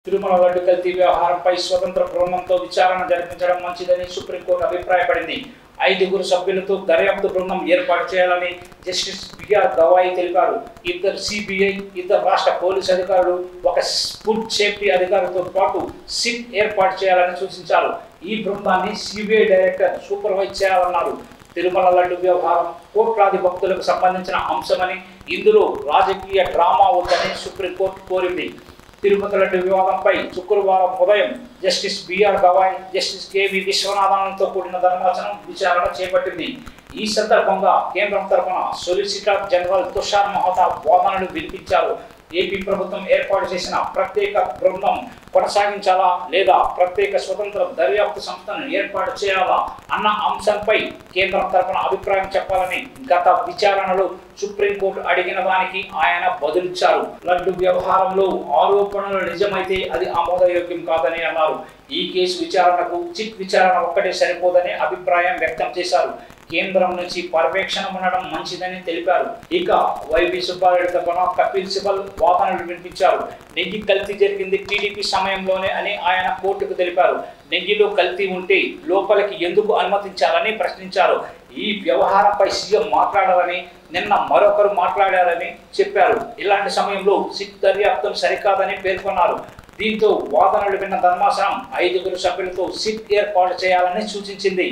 తిరుమల లడ్డు కల్తీ వ్యవహారంపై స్వతంత్ర బృందంతో విచారణ జరిపించడం మంచిదని సుప్రీంకోర్టు అభిప్రాయపడింది. 5 సభ్యులతో దర్యాప్తు బృందం ఏర్పాటు చేయాలని జస్టిస్ బిఆర్ గవాయి తెలిపారు. 2 సిబిఐ, 2 రాష్ట్ర పోలీసు అధికారులు, 1 ఫుడ్ సేఫ్టీ అధికారితో పాటు సిట్ ఏర్పాటు చేయాలని సూచించారు. ఈ బృందాన్ని సిబిఐ డైరెక్టర్ సూపర్వైజ్ చేయాలన్నారు. తిరుమల లడ్డు వ్యవహారం కోట్లాది భక్తులకు సంబంధించిన అంశమని, ఇందులో రాజకీయ డ్రామా వద్దని సుప్రీంకోర్టు కోరింది. తిరుపతి లడ్డు వివాదంపై శుక్రవారం ఉదయం justice BR Gavai, justice KV విశ్వనాథన్తో కూడిన ధర్మాసనం విచారణ చేపట్టింది. ఈ సందర్భంగా కేంద్రం తరఫున సొలిసిటర్ జనరల్ తుషార్ మహతా వాదనలు వినిపించారు. ఏపీ ప్రభుత్వం ఏర్పాటు చేసిన ప్రత్యేక బృందం కొనసాగించాలా లేదా ప్రత్యేక స్వతంత్ర దర్యాప్తు సంస్థను ఏర్పాటు చేయాలా అన్న అంశంపై కేంద్రం తరఫున అభిప్రాయం చెప్పాలని గత విచారణలో సుప్రీంకోర్టు అడిగిన దానికి ఆయన బదులిచ్చారు. లడ్డు వ్యవహారంలో ఆరోపణలు నిజమైతే అది ఆమోదయోగ్యం కాదని అన్నారు. ఈ కేసు విచారణకు చిట్ విచారణ ఒక్కటే సరిపోదని అభిప్రాయం వ్యక్తం చేశారు. కేంద్రం నుంచి పర్యవేక్షణ ఉండడం మంచిదని తెలిపారు. ఇక వైవి సుబ్బారెడ్డి తరఫున కపిల్ సిబల్ వాదనలు వినిపించారు. నెయ్యి కల్తీ జరిగింది టీడీపీ సమయంలోనే అని ఆయన కోర్టుకు తెలిపారు. నెయ్యిలో కల్తీ ఉంటే లోపలికి ఎందుకు అనుమతించాలని ప్రశ్నించారు. ఈ వ్యవహారంపై సీఎం మాట్లాడాలని, నిన్న మరొకరు మాట్లాడారని చెప్పారు. ఇలాంటి సమయంలో సిట్ దర్యాప్తు సరికాదని పేర్కొన్నారు. దీంతో వాదనలు విన్న ధర్మాసనం 5 సభ్యులతో సిట్ ఏర్పాటు చేయాలని సూచించింది.